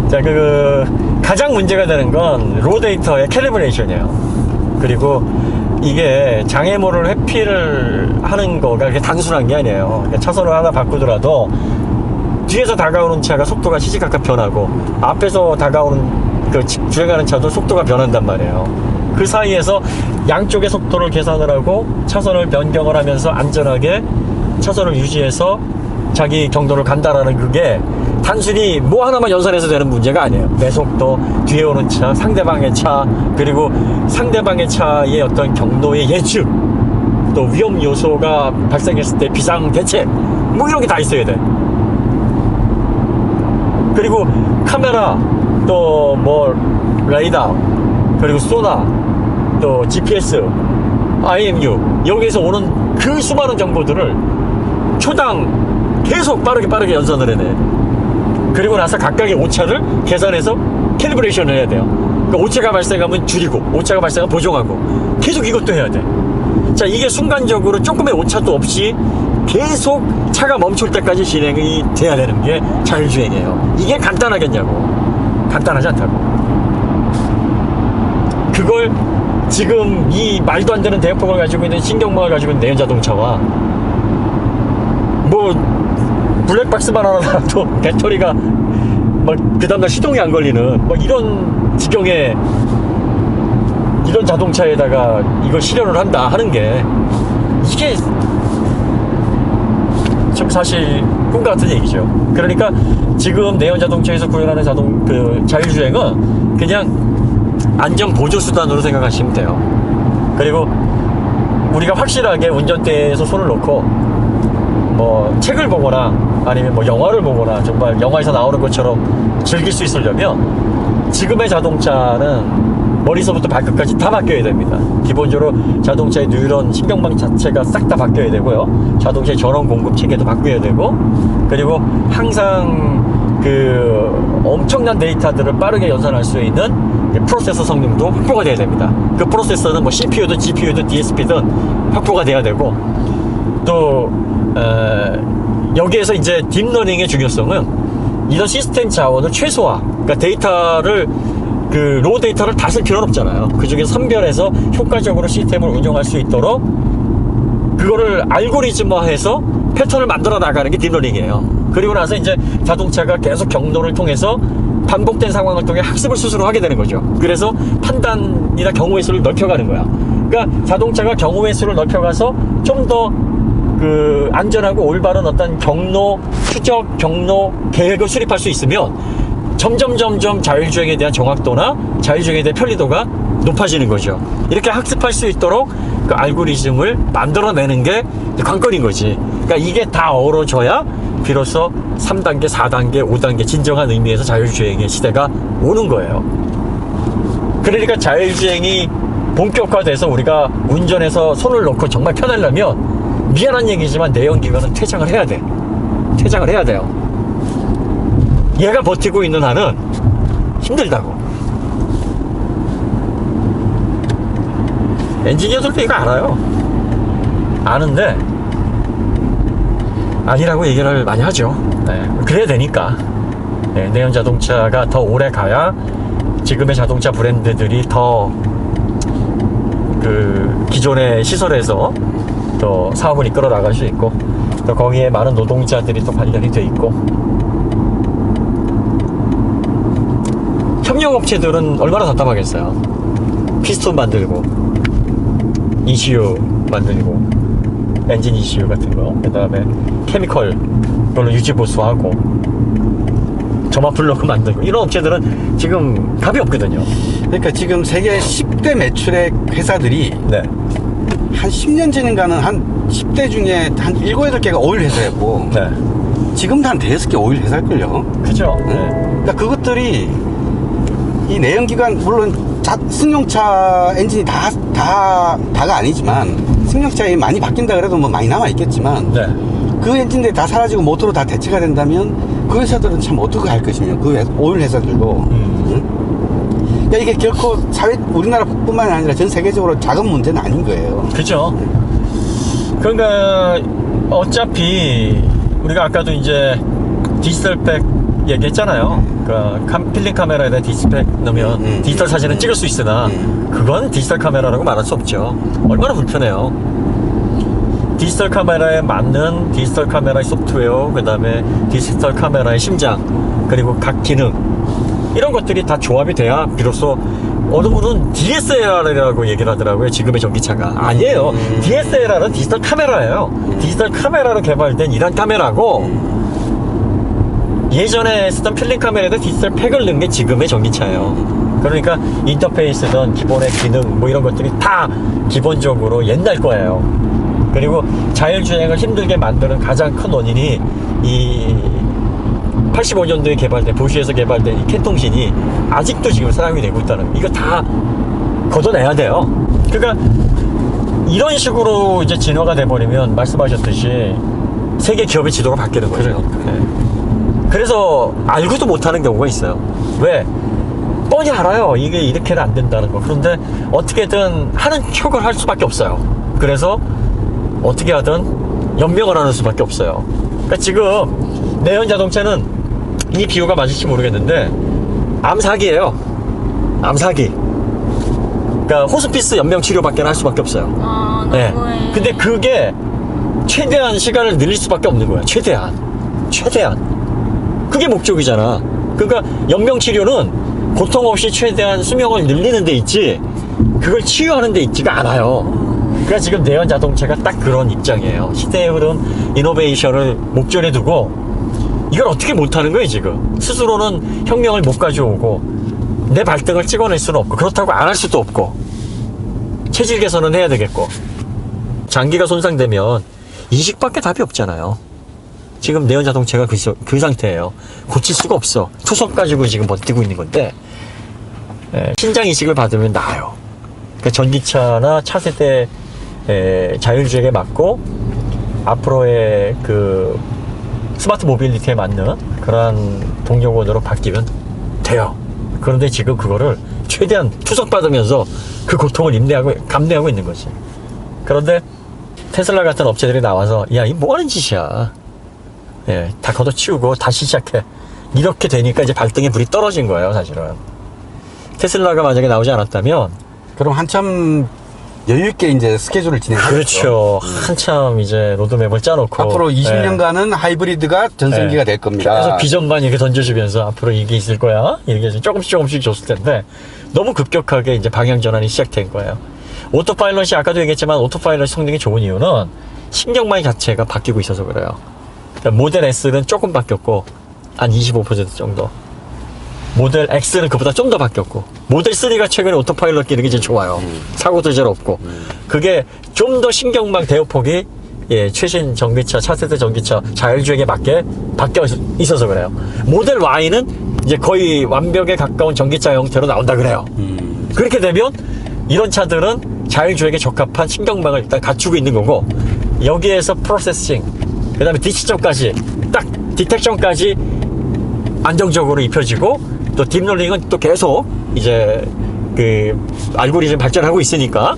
자, 가장 문제가 되는 건 로 데이터의 캘리브레이션이에요. 그리고 이게 장애물을 회피를 하는 거가 그렇게 단순한 게 아니에요. 그러니까 차선을 하나 바꾸더라도 뒤에서 다가오는 차가 속도가 시시각각 변하고 앞에서 다가오는 주행하는 차도 속도가 변한단 말이에요. 그 사이에서 양쪽의 속도를 계산을 하고 차선을 변경을 하면서 안전하게 차선을 유지해서 자기 경로를 간다라는 그게 단순히 뭐 하나만 연산해서 되는 문제가 아니에요. 내 속도, 뒤에 오는 차, 상대방의 차, 그리고 상대방의 차의 어떤 경로의 예측, 또 위험 요소가 발생했을 때 비상 대책, 뭐 이런 게 다 있어야 돼. 그리고 카메라, 또 뭐 레이더, 그리고 소나, 또 GPS, IMU, 여기에서 오는 그 수많은 정보들을 초당 계속 빠르게 연산을 해야 돼. 그리고 나서 각각의 오차를 계산해서 캘리브레이션을 해야 돼요. 그러니까 오차가 발생하면 줄이고, 오차가 발생하면 보정하고, 계속 이것도 해야 돼. 자, 이게 순간적으로 조금의 오차도 없이 계속 차가 멈출 때까지 진행이 돼야 되는 게 자율주행이에요. 이게 간단하겠냐고. 간단하지 않다고. 그걸 지금 이 말도 안 되는 대역폭을 가지고 있는 신경망을 가지고 있는 내연자동차와 뭐 블랙박스만 하나 나도 배터리가 막 그 다음날 시동이 안 걸리는 뭐 이런 지경의 이런 자동차에다가 이걸 실현을 한다 하는 게 이게 좀 사실 꿈 같은 얘기죠. 그러니까 지금 내연자동차에서 구현하는 자율주행은 그냥 안전 보조 수단으로 생각하시면 돼요. 그리고 우리가 확실하게 운전대에서 손을 놓고 뭐 책을 보거나 아니면 뭐 영화를 보거나 정말 영화에서 나오는 것처럼 즐길 수 있으려면 지금의 자동차는 머리서부터 발끝까지 다 바뀌어야 됩니다. 기본적으로 자동차의 뉴런 신경망 자체가 싹 다 바뀌어야 되고요. 자동차의 전원 공급 체계도 바뀌어야 되고, 그리고 항상 엄청난 데이터들을 빠르게 연산할 수 있는 프로세서 성능도 확보가 돼야 됩니다. 그 프로세서는 뭐 CPU든 GPU든 DSP든 확보가 돼야 되고, 또 여기에서 이제 딥러닝의 중요성은 이런 시스템 자원을 최소화, 그러니까 데이터를 로 데이터를 다 쓸 필요는 없잖아요. 그 중에 선별해서 효과적으로 시스템을 운영할 수 있도록 그거를 알고리즘화해서 패턴을 만들어 나가는 게 딥러닝이에요. 그리고 나서 이제 자동차가 계속 경로를 통해서 반복된 상황을 통해 학습을 스스로 하게 되는 거죠. 그래서 판단이나 경우의 수를 넓혀가는 거야. 그러니까 자동차가 경우의 수를 넓혀가서 좀 더 안전하고 올바른 어떤 경로 추적, 경로 계획을 수립할 수 있으면 점점 자율주행에 대한 정확도나 자율주행에 대한 편리도가 높아지는 거죠. 이렇게 학습할 수 있도록 그 알고리즘을 만들어내는 게 관건인 거지. 그러니까 이게 다 어우러져야 비로소 3단계, 4단계, 5단계 진정한 의미에서 자율주행의 시대가 오는 거예요. 그러니까 자율주행이 본격화돼서 우리가 운전해서 손을 놓고 정말 편하려면 미안한 얘기지만 내연기관은 퇴장을 해야 돼. 퇴장을 해야 돼요. 얘가 버티고 있는 한은 힘들다고. 엔지니어들도 이거 알아요. 아는데 아니라고 얘기를 많이 하죠. 네, 그래야 되니까. 네, 내연 자동차가 더 오래 가야 지금의 자동차 브랜드들이 더 기존의 시설에서 또 사업을 이끌어 나갈 수 있고, 또 거기에 많은 노동자들이 또 관련이 돼 있고, 협력업체들은 얼마나 답답하겠어요. 피스톤 만들고, ECU 만들고, 엔진 ECU 같은 거, 그 다음에 케미컬, 그걸로 유지보수하고, 점화 블록 만들고, 이런 업체들은 지금 답이 없거든요. 그러니까 지금 세계 10대 매출액 회사들이 네. 한 10년 전인가는 한 10대 중에 한 7, 8개가 오일 회사였고, 네. 지금도 한 5개 오일 회사일걸요. 그죠? 네. 그러니까 그것들이 이 내연기관, 물론 승용차 엔진이 다가 아니지만, 승용차에 많이 바뀐다 그래도 뭐 많이 남아있겠지만, 네. 그 엔진들이 다 사라지고 모터로 다 대체가 된다면, 그 회사들은 참 어떻게 할 것이며, 오일 회사들도. 응? 그러니까 이게 결코 우리나라뿐만 아니라 전 세계적으로 작은 문제는 아닌 거예요. 그죠? 그러니까 어차피 우리가 아까도 이제 디지털백 얘기했잖아요. 그 필름 카메라에다 디스플레이 넣으면 디지털 사진은 찍을 수 있으나 그건 디지털 카메라라고 말할 수 없죠. 얼마나 불편해요. 디지털 카메라에 맞는 디지털 카메라의 소프트웨어, 그 다음에 디지털 카메라의 심장, 그리고 각 기능, 이런 것들이 다 조합이 돼야 비로소 어느 분은 DSLR이라고 얘기를 하더라고요. 지금의 전기차가. 아니에요. DSLR은 디지털 카메라예요. 디지털 카메라로 개발된 이런 카메라고, 예전에 쓰던 필름 카메라에다 디지털 팩을 넣은 게 지금의 전기차예요. 그러니까 인터페이스든 기본의 기능 뭐 이런 것들이 다 기본적으로 옛날 거예요. 그리고 자율주행을 힘들게 만드는 가장 큰 원인이 이 85년도에 개발된, 보쉬에서 개발된 이 캣통신이 아직도 지금 사용이 되고 있다는 거. 이거 다 걷어내야 돼요. 그러니까 이런 식으로 이제 진화가 돼버리면 말씀하셨듯이 세계 기업의 지도가 바뀌는 거죠. 네. 그래서 알고도 못하는 경우가 있어요. 왜? 뻔히 알아요. 이게 이렇게는 안 된다는 거. 그런데 어떻게든 하는 척을 할 수밖에 없어요. 그래서 어떻게 하든 연명을 하는 수밖에 없어요. 그러니까 지금 내연 자동차는 이 비유가 맞을지 모르겠는데 암사기예요. 암사기. 그러니까 호스피스 연명 치료밖에 할 수밖에 없어요. 아, 네. 너무해. 근데 그게 최대한 시간을 늘릴 수밖에 없는 거야. 최대한. 그게 목적이잖아. 그러니까 연명 치료는 고통 없이 최대한 수명을 늘리는 데 있지, 그걸 치유하는 데 있지가 않아요. 그러니까 지금 내연 자동차가 딱 그런 입장이에요. 시대의 흐름, 이노베이션을 목전에 두고 이걸 어떻게 못하는 거예요. 지금 스스로는 혁명을 못 가져오고 내 발등을 찍어낼 수는 없고, 그렇다고 안 할 수도 없고, 체질 개선은 해야 되겠고, 장기가 손상되면 이식밖에 답이 없잖아요. 지금 내연 자동차가 그 상태예요. 고칠 수가 없어. 투석 가지고 지금 버티고 있는 건데, 신장 이식을 받으면 나아요. 그러니까 전기차나 차세대 자율주행에 맞고 앞으로의 그 스마트 모빌리티에 맞는 그러한 동력원으로 바뀌면 돼요. 그런데 지금 그거를 최대한 투석받으면서 그 고통을 감내하고 있는 거지. 그런데 테슬라 같은 업체들이 나와서 야, 이 뭐 하는 짓이야, 다 걷어치우고 다시 시작해, 이렇게 되니까 이제 발등에 불이 떨어진 거예요. 사실은 테슬라가 만약에 나오지 않았다면, 그럼 한참 여유있게 이제 스케줄을 진행하죠. 그렇죠. 한참 이제 로드맵을 짜놓고 앞으로 20년간은 하이브리드가 전성기가 될 겁니다. 그래서 비전만 이렇게 던져주면서 앞으로 이게 있을 거야, 이렇게 조금씩 줬을 텐데 너무 급격하게 이제 방향 전환이 시작된 거예요. 오토파일럿이 아까도 얘기했지만 오토파일럿 성능이 좋은 이유는 신경망 자체가 바뀌고 있어서 그래요. 그러니까 모델 S는 조금 바뀌었고 한 25% 정도, 모델 X는 그보다 좀 더 바뀌었고, 모델 3가 최근에 오토파일럿 기능이 제일 좋아요. 사고도 제일 없고, 그게 좀 더 신경망 대역폭이 최신 전기차, 차세대 전기차 자율주행에 맞게 바뀌어 있어서 그래요. 모델 Y는 이제 거의 완벽에 가까운 전기차 형태로 나온다 그래요. 그렇게 되면 이런 차들은 자율주행에 적합한 신경망을 일단 갖추고 있는 거고, 여기에서 프로세싱, 그 다음에 디시전까지, 딱 디텍션까지 안정적으로 입혀지고, 또 딥러닝은 또 계속 이제 그 알고리즘 발전하고 있으니까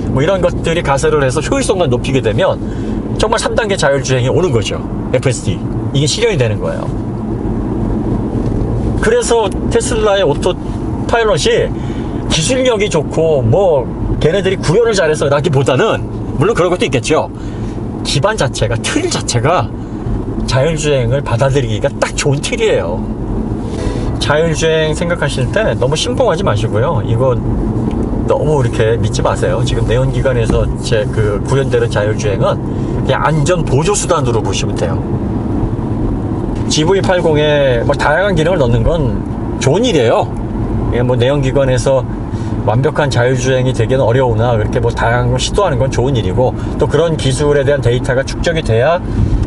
뭐 이런 것들이 가세를 해서 효율성만 높이게 되면 정말 3단계 자율주행이 오는 거죠. FSD. 이게 실현이 되는 거예요. 그래서 테슬라의 오토파일럿이 기술력이 좋고 뭐 걔네들이 구현을 잘해서 라기보다는, 물론 그런 것도 있겠죠, 기반 자체가, 틀 자체가 자율주행을 받아들이기가 딱 좋은 틀이에요. 자율주행 생각하실 때 너무 신봉하지 마시고요. 이거 너무 이렇게 믿지 마세요. 지금 내연기관에서 그 구현되는 자율주행은 그냥 안전 보조 수단으로 보시면 돼요. GV80에 뭐 다양한 기능을 넣는 건 좋은 일이에요. 이게 뭐 내연기관에서 완벽한 자율주행이 되기는 어려우나 그렇게 뭐 다양한 걸 시도하는 건 좋은 일이고, 또 그런 기술에 대한 데이터가 축적이 돼야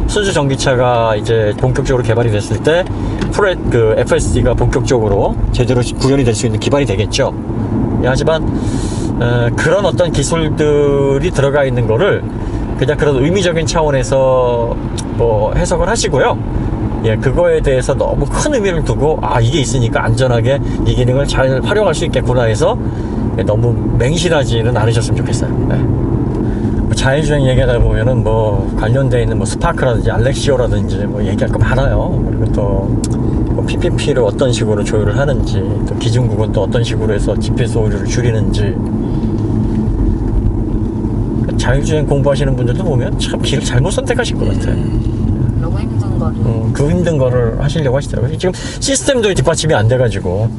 순수 전기차가 이제 본격적으로 개발이 됐을 때 그 FSD가 본격적으로 제대로 구현이 될 수 있는 기반이 되겠죠. 하지만 그런 어떤 기술들이 들어가 있는 거를 그냥 그런 의미적인 차원에서 뭐 해석을 하시고요. 그거에 대해서 너무 큰 의미를 두고 이게 있으니까 안전하게 이 기능을 잘 활용할 수 있겠구나 해서 너무 맹신하지는 않으셨으면 좋겠어요. 자율주행 얘기하다 보면은 뭐 관련되어 있는 뭐 스파크라든지 알렉시오라든지 뭐 얘기할 거 많아요. 그리고 또 뭐 PPP를 어떤 식으로 조율을 하는지, 또 기준국은 또 어떤 식으로 해서 GPS 오류를 줄이는지. 자율주행 공부하시는 분들도 보면 참 길을 잘못 선택하신 것 같아요. 너무 힘든 거를. 그 힘든 거를 하시려고 하시더라고요. 지금 시스템도 뒷받침이 안 돼가지고.